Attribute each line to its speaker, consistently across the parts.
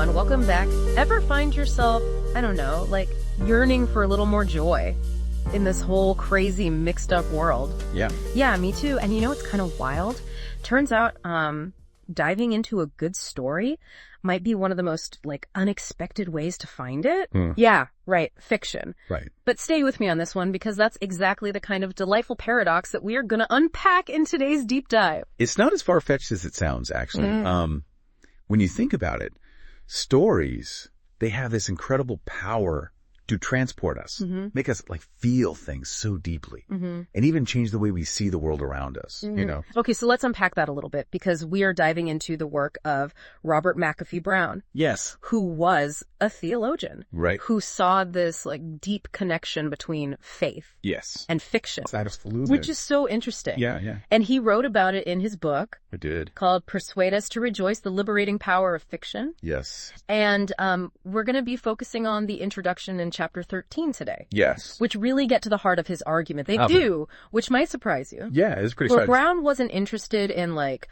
Speaker 1: everyone. Welcome back. Ever find yourself, I don't know, like yearning for a little more joy in this whole crazy mixed up world?
Speaker 2: Yeah.
Speaker 1: Yeah, me too. And you know what's kind of wild? Turns out, diving into a good story might be one of the most like unexpected ways to find it. Yeah, right. Fiction.
Speaker 2: Right.
Speaker 1: But stay with me on this one because that's exactly the kind of delightful paradox that we are going to unpack in today's deep dive.
Speaker 2: It's not as far-fetched as it sounds, actually. When you think about it, stories, they have this incredible power to transport us, make us like feel things so deeply, and even change the way we see the world around us, you know?
Speaker 1: Okay, so let's unpack that a little bit because we are diving into the work of Robert McAfee Brown.
Speaker 2: Yes.
Speaker 1: Who was a theologian.
Speaker 2: Right.
Speaker 1: Who saw this like deep connection between faith.
Speaker 2: Yes.
Speaker 1: And fiction.
Speaker 2: Absolutely.
Speaker 1: Which is so interesting.
Speaker 2: Yeah, yeah.
Speaker 1: And he wrote about it in his book.
Speaker 2: I did.
Speaker 1: Called Persuade Us to Rejoice, the Liberating Power of Fiction.
Speaker 2: Yes.
Speaker 1: And we're going to be focusing on the introduction in chapter 13 today.
Speaker 2: Yes.
Speaker 1: Which really get to the heart of his argument. They do, which might surprise you.
Speaker 2: Yeah, it's pretty
Speaker 1: Well,
Speaker 2: exciting.
Speaker 1: Brown wasn't interested in like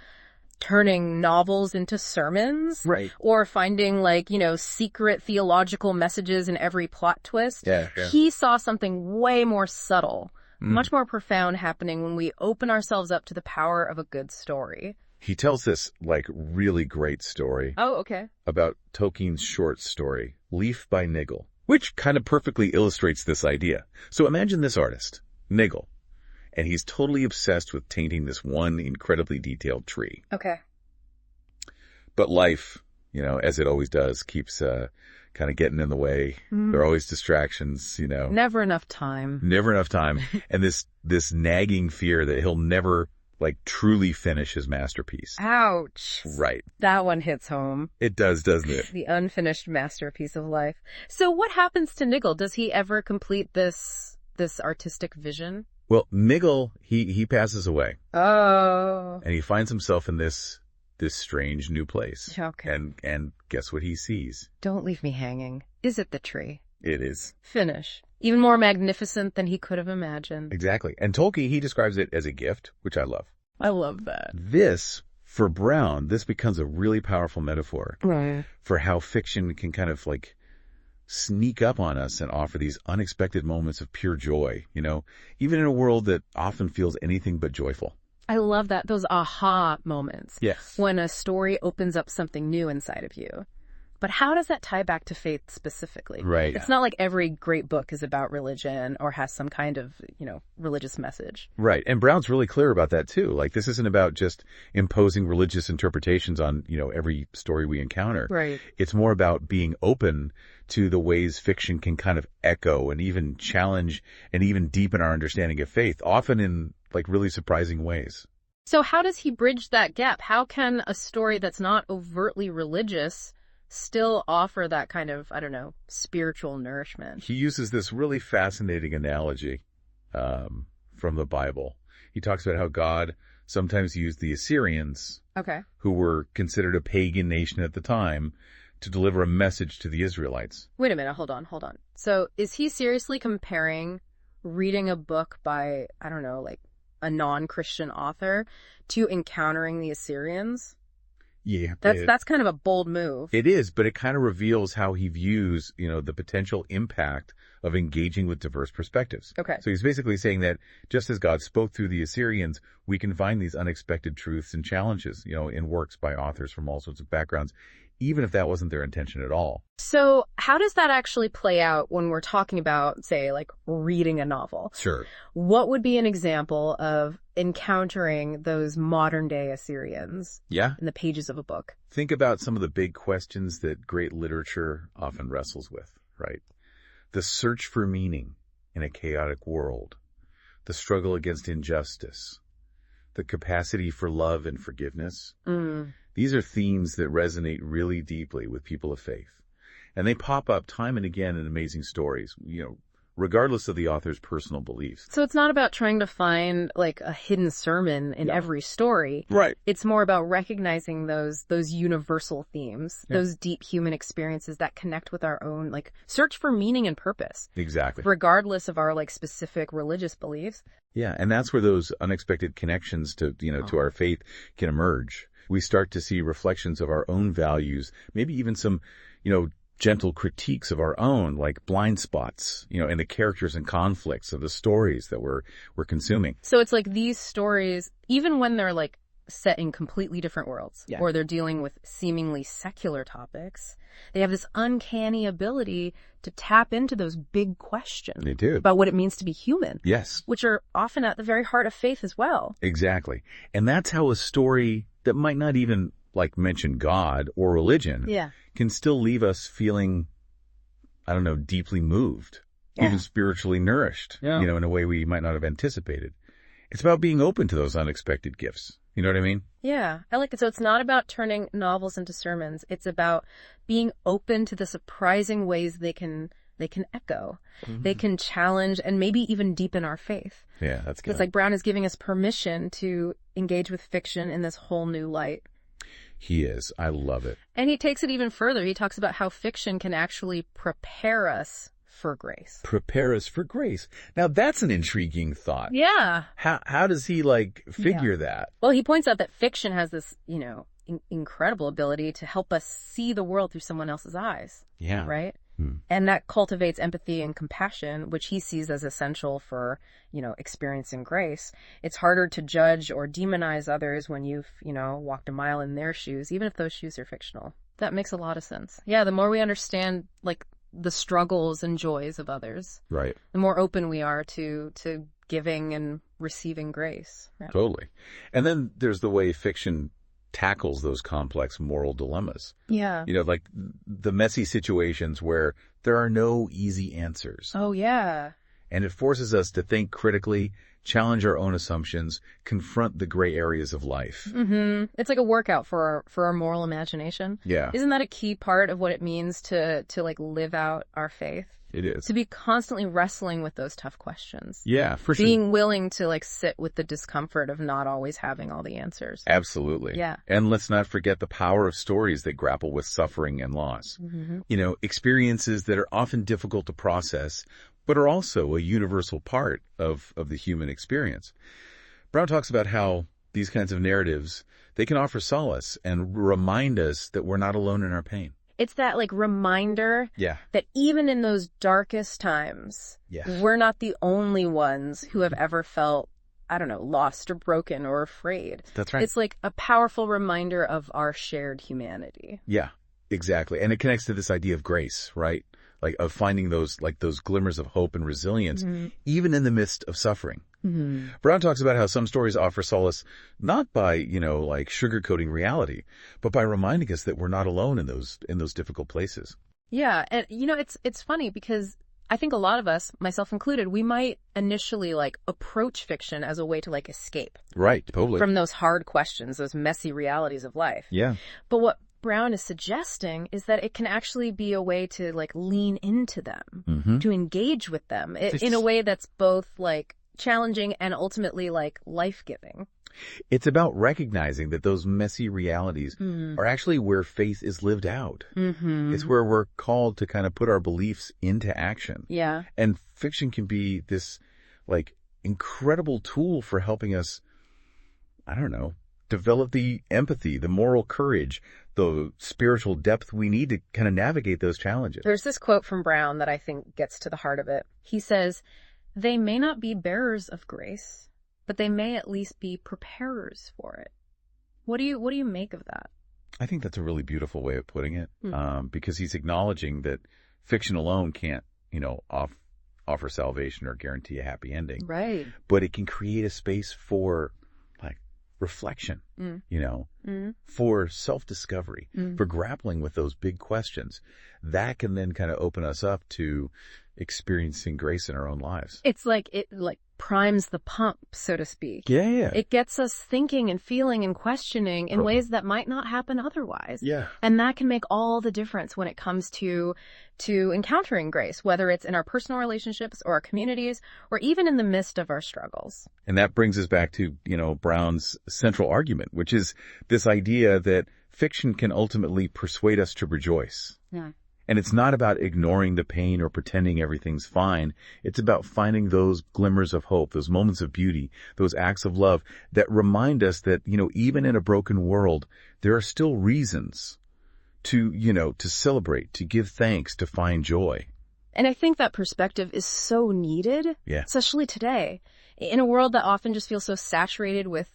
Speaker 1: turning novels into sermons.
Speaker 2: Right.
Speaker 1: Or finding like, you know, secret theological messages in every plot twist.
Speaker 2: Yeah.
Speaker 1: He saw something way more subtle, much more profound happening when we open ourselves up to the power of a good story.
Speaker 2: He tells this like really great story.
Speaker 1: Oh, okay.
Speaker 2: About Tolkien's short story, Leaf by Niggle, which kind of perfectly illustrates this idea. So imagine this artist, Niggle, and he's totally obsessed with painting this one incredibly detailed tree.
Speaker 1: Okay.
Speaker 2: But life, you know, as it always does, keeps kind of getting in the way. There are always distractions, you know.
Speaker 1: Never enough time.
Speaker 2: Never enough time. And this nagging fear that he'll never like truly finish his masterpiece.
Speaker 1: Ouch.
Speaker 2: Right.
Speaker 1: That one hits home.
Speaker 2: It does, doesn't it?
Speaker 1: The unfinished masterpiece of life. So what happens to Niggle? Does he ever complete this artistic vision?
Speaker 2: Well, Niggle, he passes away.
Speaker 1: Oh.
Speaker 2: And he finds himself in this strange new place.
Speaker 1: Okay.
Speaker 2: And guess what he sees?
Speaker 1: Don't leave me hanging. Is it the tree?
Speaker 2: It is.
Speaker 1: Finish. Even more magnificent than he could have imagined.
Speaker 2: Exactly. And Tolkien, he describes it as a gift, which I love.
Speaker 1: I love that.
Speaker 2: This, for Brown, this becomes a really powerful metaphor for how fiction can kind of like sneak up on us and offer these unexpected moments of pure joy, you know, even in a world that often feels anything but joyful.
Speaker 1: I love that. Those aha moments.
Speaker 2: Yes.
Speaker 1: When a story opens up something new inside of you. But how does that tie back to faith specifically?
Speaker 2: Right.
Speaker 1: It's not like every great book is about religion or has some kind of, you know, religious message.
Speaker 2: Right. And Brown's really clear about that too. Like this isn't about just imposing religious interpretations on, you know, every story we encounter.
Speaker 1: Right.
Speaker 2: It's more about being open to the ways fiction can kind of echo and even challenge and even deepen our understanding of faith, often in like really surprising ways.
Speaker 1: So how does he bridge that gap? How can a story that's not overtly religious still offer that kind of, I don't know, spiritual nourishment?
Speaker 2: He uses this really fascinating analogy from the Bible. He talks about how God sometimes used the Assyrians, who were considered a pagan nation at the time, to deliver a message to the Israelites.
Speaker 1: Wait a minute, hold on. So is he seriously comparing reading a book by, I don't know, like a non-Christian author to encountering the Assyrians?
Speaker 2: Yeah.
Speaker 1: That's kind of a bold move.
Speaker 2: It is, but it kind of reveals how he views, you know, the potential impact of engaging with diverse perspectives.
Speaker 1: Okay.
Speaker 2: So he's basically saying that just as God spoke through the Assyrians, we can find these unexpected truths and challenges, you know, in works by authors from all sorts of backgrounds, even if that wasn't their intention at all. So
Speaker 1: how does that actually play out when we're talking about, say, like reading a novel?
Speaker 2: Sure.
Speaker 1: What would be an example of encountering those modern day Assyrians in the pages of a book?
Speaker 2: Think about some of the big questions that great literature often wrestles with, right? The search for meaning in a chaotic world, the struggle against injustice, the capacity for love and forgiveness. These are themes that resonate really deeply with people of faith. And they pop up time and again in amazing stories, you know, regardless of the author's personal beliefs.
Speaker 1: So it's not about trying to find like a hidden sermon in every story.
Speaker 2: Right.
Speaker 1: It's more about recognizing those universal themes, those deep human experiences that connect with our own, like search for meaning and purpose.
Speaker 2: Exactly.
Speaker 1: Regardless of our like specific religious beliefs.
Speaker 2: Yeah. And that's where those unexpected connections to, you know, to our faith can emerge. we start to see reflections of our own values, maybe even some, gentle critiques of our own, like blind spots, in the characters and conflicts of the stories that we're consuming.
Speaker 1: So it's like these stories, even when they're like set in completely different worlds, or they're dealing with seemingly secular topics, they have this uncanny ability to tap into those big questions.
Speaker 2: They do.
Speaker 1: About what it means to be human.
Speaker 2: Yes.
Speaker 1: Which are often at the very heart of faith as well.
Speaker 2: Exactly. And that's how a story that might not even mention God or religion can still leave us feeling, deeply moved, even spiritually nourished, in a way we might not have anticipated. It's about being open to those unexpected gifts. You know what I mean?
Speaker 1: Yeah, I like it. So it's not about turning novels into sermons. It's about being open to the surprising ways they can echo. Mm-hmm. They can challenge and maybe even deepen our faith.
Speaker 2: Yeah, that's good.
Speaker 1: It's like Brown is giving us permission to engage with fiction in this whole new light.
Speaker 2: He is. I love it.
Speaker 1: And he takes it even further. He talks about how fiction can actually prepare us for grace.
Speaker 2: Prepare us for grace. Now that's an intriguing thought.
Speaker 1: Yeah.
Speaker 2: How does he figure that?
Speaker 1: Well, he points out that fiction has this, incredible ability to help us see the world through someone else's eyes.
Speaker 2: Yeah.
Speaker 1: Right? And that cultivates empathy and compassion, which he sees as essential for, experiencing grace. It's harder to judge or demonize others when you've, walked a mile in their shoes, even if those shoes are fictional. That makes a lot of sense. Yeah, the more we understand, the struggles and joys of others,
Speaker 2: right,
Speaker 1: the more open we are to giving and receiving grace.
Speaker 2: Right? Totally. And then there's the way fiction tackles those complex moral dilemmas.
Speaker 1: Yeah.
Speaker 2: The messy situations where there are no easy answers.
Speaker 1: Oh, yeah.
Speaker 2: And it forces us to think critically, challenge our own assumptions, confront the gray areas of life.
Speaker 1: Mm-hmm. It's like a workout for our moral imagination.
Speaker 2: Yeah.
Speaker 1: Isn't that a key part of what it means to
Speaker 2: live out our faith? It is.
Speaker 1: To be constantly wrestling with those tough questions.
Speaker 2: Yeah, for sure.
Speaker 1: Being willing to sit with the discomfort of not always having all the answers.
Speaker 2: Absolutely.
Speaker 1: Yeah.
Speaker 2: And let's not forget the power of stories that grapple with suffering and loss. Mm-hmm. Experiences that are often difficult to process, but are also a universal part of the human experience. Brown talks about how these kinds of narratives, they can offer solace and remind us that we're not alone in our pain.
Speaker 1: It's that reminder that even in those darkest times, we're not the only ones who have ever felt, lost or broken or afraid.
Speaker 2: That's right.
Speaker 1: It's a powerful reminder of our shared humanity.
Speaker 2: Yeah, exactly. And it connects to this idea of grace, right? Of finding those glimmers of hope and resilience, even in the midst of suffering. Mm-hmm. Brown talks about how some stories offer solace not by, sugarcoating reality, but by reminding us that we're not alone in those difficult places.
Speaker 1: Yeah. And, it's funny because I think a lot of us, myself included, we might initially approach fiction as a way to escape.
Speaker 2: Right. Totally.
Speaker 1: From those hard questions, those messy realities of life.
Speaker 2: Yeah.
Speaker 1: But what Brown is suggesting is that it can actually be a way to lean into them, to engage with them in a way that's both challenging and ultimately life-giving.
Speaker 2: It's about recognizing that those messy realities are actually where faith is lived out. Mm-hmm. It's where we're called to kind of put our beliefs into action.
Speaker 1: Yeah.
Speaker 2: And fiction can be this incredible tool for helping us, develop the empathy, the moral courage, the spiritual depth we need to kind of navigate those challenges.
Speaker 1: There's this quote from Brown that I think gets to the heart of it. He says, "They may not be bearers of grace, but they may at least be preparers for it." What do you make of that?
Speaker 2: I think that's a really beautiful way of putting it, because he's acknowledging that fiction alone can't, offer salvation or guarantee a happy ending.
Speaker 1: Right.
Speaker 2: But it can create a space for reflection, for self-discovery, for grappling with those big questions. That can then kind of open us up to experiencing grace in our own lives.
Speaker 1: It's it primes the pump, so to speak.
Speaker 2: Yeah.
Speaker 1: It gets us thinking and feeling and questioning in ways that might not happen otherwise.
Speaker 2: Yeah.
Speaker 1: And that can make all the difference when it comes to encountering grace, whether it's in our personal relationships or our communities or even in the midst of our struggles.
Speaker 2: And that brings us back to, Brown's central argument, which is this idea that fiction can ultimately persuade us to rejoice.
Speaker 1: Yeah.
Speaker 2: And it's not about ignoring the pain or pretending everything's fine. It's about finding those glimmers of hope, those moments of beauty, those acts of love that remind us that, even in a broken world, there are still reasons to celebrate, to give thanks, to find joy.
Speaker 1: And I think that perspective is so needed, especially today, in a world that often just feels so saturated with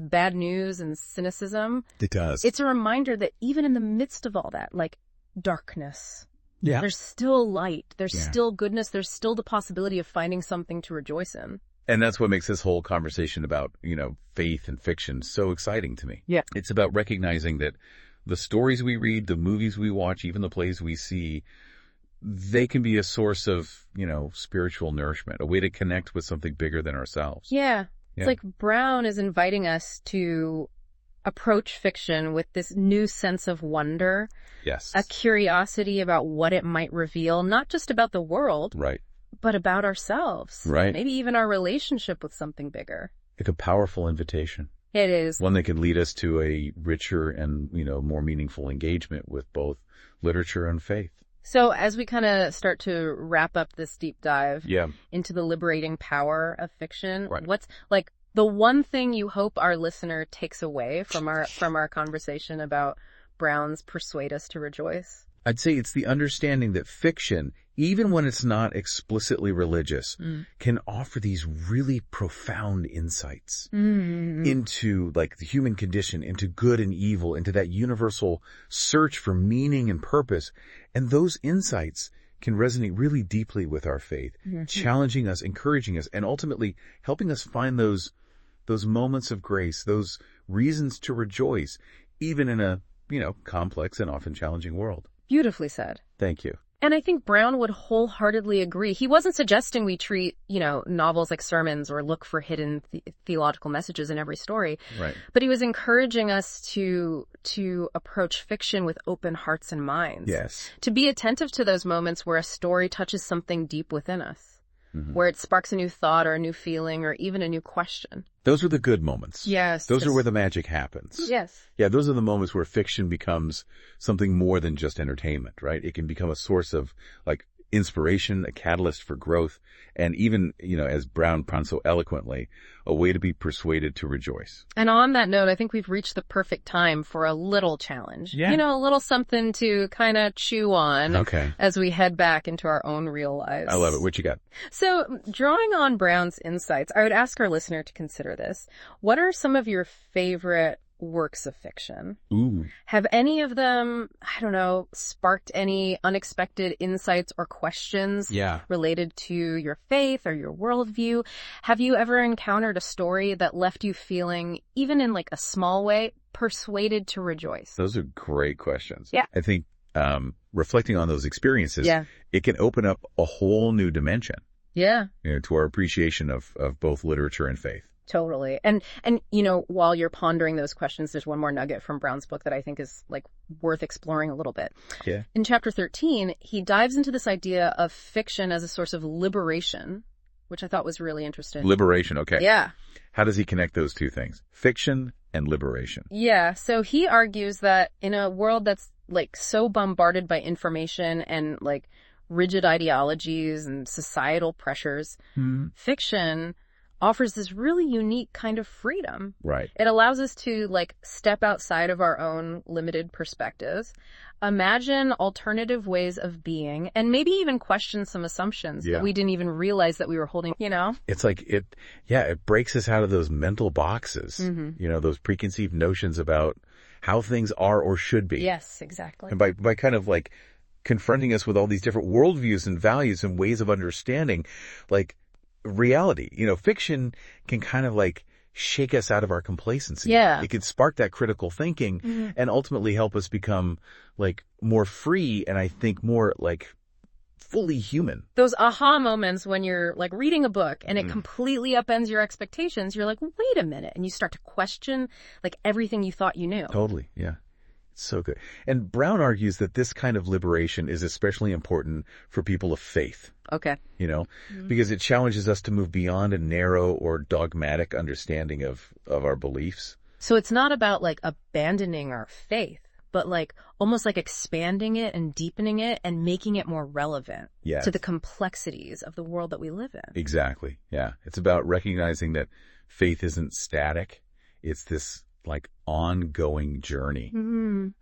Speaker 1: bad news and cynicism.
Speaker 2: It does.
Speaker 1: It's a reminder that even in the midst of all that, like darkness, there's still light, there's still goodness, there's still the possibility of finding something to rejoice in.
Speaker 2: And that's what makes this whole conversation about, faith and fiction so exciting to me.
Speaker 1: Yeah.
Speaker 2: It's about recognizing that the stories we read, the movies we watch, even the plays we see, they can be a source of, spiritual nourishment, a way to connect with something bigger than ourselves.
Speaker 1: Yeah. It's like Brown is inviting us to approach fiction with this new sense of wonder.
Speaker 2: Yes.
Speaker 1: A curiosity about what it might reveal, not just about the world,
Speaker 2: right,
Speaker 1: but about ourselves.
Speaker 2: Right.
Speaker 1: Maybe even our relationship with something bigger.
Speaker 2: Like a powerful invitation.
Speaker 1: It is.
Speaker 2: One that can lead us to a richer and, more meaningful engagement with both literature and faith.
Speaker 1: So as we kind of start to wrap up this deep dive into the liberating power of fiction, what's like the one thing you hope our listener takes away from our conversation about Brown's Persuade Us to Rejoice?
Speaker 2: I'd say it's the understanding that fiction, even when it's not explicitly religious, can offer these really profound insights into like the human condition, into good and evil, into that universal search for meaning and purpose. And those insights can resonate really deeply with our faith, challenging us, encouraging us, and ultimately helping us find those moments of grace, those reasons to rejoice, even in a, complex and often challenging world.
Speaker 1: Beautifully said.
Speaker 2: Thank you.
Speaker 1: And I think Brown would wholeheartedly agree. He wasn't suggesting we treat, novels like sermons or look for hidden theological messages in every story.
Speaker 2: Right.
Speaker 1: But he was encouraging us to approach fiction with open hearts and minds.
Speaker 2: Yes.
Speaker 1: To be attentive to those moments where a story touches something deep within us. Where it sparks a new thought or a new feeling or even a new question.
Speaker 2: Those are the good moments.
Speaker 1: Yes.
Speaker 2: Those are where the magic happens.
Speaker 1: Yes.
Speaker 2: Yeah, those are the moments where fiction becomes something more than just entertainment, right? It can become a source of like inspiration, a catalyst for growth, and even, as Brown put so eloquently, a way to be persuaded to rejoice.
Speaker 1: And on that note, I think we've reached the perfect time for a little challenge.
Speaker 2: Yeah.
Speaker 1: A little something to kind of chew on as we head back into our own real lives.
Speaker 2: I love it. What you got?
Speaker 1: So, drawing on Brown's insights, I would ask our listener to consider this. What are some of your favorite works of fiction?
Speaker 2: Ooh.
Speaker 1: Have any of them, sparked any unexpected insights or questions related to your faith or your worldview? Have you ever encountered a story that left you feeling, even in like a small way, persuaded to rejoice?
Speaker 2: Those are great questions.
Speaker 1: Yeah.
Speaker 2: I think reflecting on those experiences, it can open up a whole new dimension.
Speaker 1: Yeah.
Speaker 2: To our appreciation of both literature and faith.
Speaker 1: Totally. And while you're pondering those questions, there's one more nugget from Brown's book that I think is like worth exploring a little bit.
Speaker 2: Yeah.
Speaker 1: In chapter 13, he dives into this idea of fiction as a source of liberation, which I thought was really interesting.
Speaker 2: Liberation. Okay.
Speaker 1: Yeah.
Speaker 2: How does he connect those two things? Fiction and liberation.
Speaker 1: Yeah. So he argues that in a world that's like so bombarded by information and like rigid ideologies and societal pressures, fiction offers this really unique kind of freedom.
Speaker 2: Right.
Speaker 1: It allows us to like step outside of our own limited perspectives, imagine alternative ways of being, and maybe even question some assumptions that we didn't even realize that we were holding,
Speaker 2: It's like it breaks us out of those mental boxes, those preconceived notions about how things are or should be.
Speaker 1: Yes, exactly.
Speaker 2: And by kind of like confronting us with all these different worldviews and values and ways of understanding, like, reality. Fiction can kind of like shake us out of our complacency.
Speaker 1: Yeah.
Speaker 2: It can spark that critical thinking and ultimately help us become like more free and I think more like fully human.
Speaker 1: Those aha moments when you're like reading a book and it completely upends your expectations. You're like, wait a minute. And you start to question like everything you thought you knew.
Speaker 2: Totally. Yeah. So good. And Brown argues that this kind of liberation is especially important for people of faith.
Speaker 1: Okay.
Speaker 2: Because it challenges us to move beyond a narrow or dogmatic understanding of our beliefs.
Speaker 1: So it's not about like abandoning our faith, but like almost like expanding it and deepening it and making it more relevant to the complexities of the world that we live in.
Speaker 2: Exactly. Yeah. It's about recognizing that faith isn't static. It's this like ongoing journey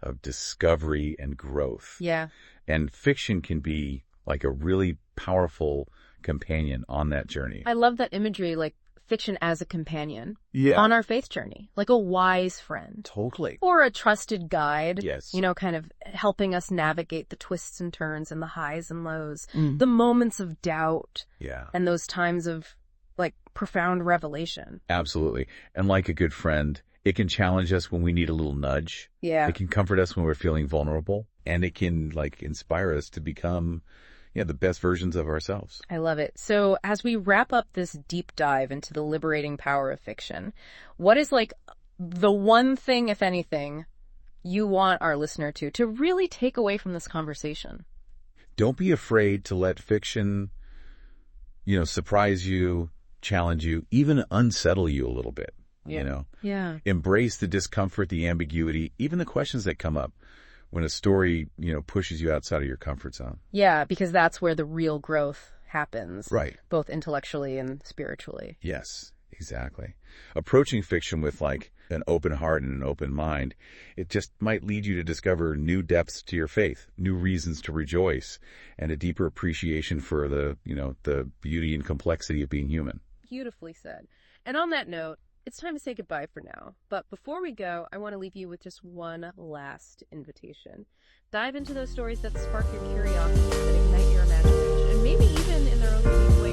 Speaker 2: of discovery and growth.
Speaker 1: Yeah.
Speaker 2: And fiction can be like a really powerful companion on that journey.
Speaker 1: I love that imagery, like fiction as a companion
Speaker 2: Yeah.
Speaker 1: on our faith journey, like a wise friend.
Speaker 2: Totally.
Speaker 1: Or a trusted guide.
Speaker 2: Yes.
Speaker 1: You know, kind of helping us navigate the twists and turns and the highs and lows, the moments of doubt.
Speaker 2: Yeah.
Speaker 1: And those times of like profound revelation.
Speaker 2: Absolutely. And like a good friend, it can challenge us when we need a little nudge.
Speaker 1: Yeah.
Speaker 2: It can comfort us when we're feeling vulnerable. And it can like inspire us to become the best versions of ourselves.
Speaker 1: I love it. So as we wrap up this deep dive into the liberating power of fiction, what is like the one thing, if anything, you want our listener to really take away from this conversation?
Speaker 2: Don't be afraid to let fiction, surprise you, challenge you, even unsettle you a little bit.
Speaker 1: Yeah.
Speaker 2: Embrace the discomfort, the ambiguity, even the questions that come up when a story, pushes you outside of your comfort zone.
Speaker 1: Yeah, because that's where the real growth happens.
Speaker 2: Right.
Speaker 1: Both intellectually and spiritually.
Speaker 2: Yes, exactly. Approaching fiction with like an open heart and an open mind, it just might lead you to discover new depths to your faith, new reasons to rejoice, and a deeper appreciation for the beauty and complexity of being human.
Speaker 1: Beautifully said. And on that note, it's time to say goodbye for now. But before we go, I want to leave you with just one last invitation. Dive into those stories that spark your curiosity, that ignite your imagination, and maybe even in their own unique way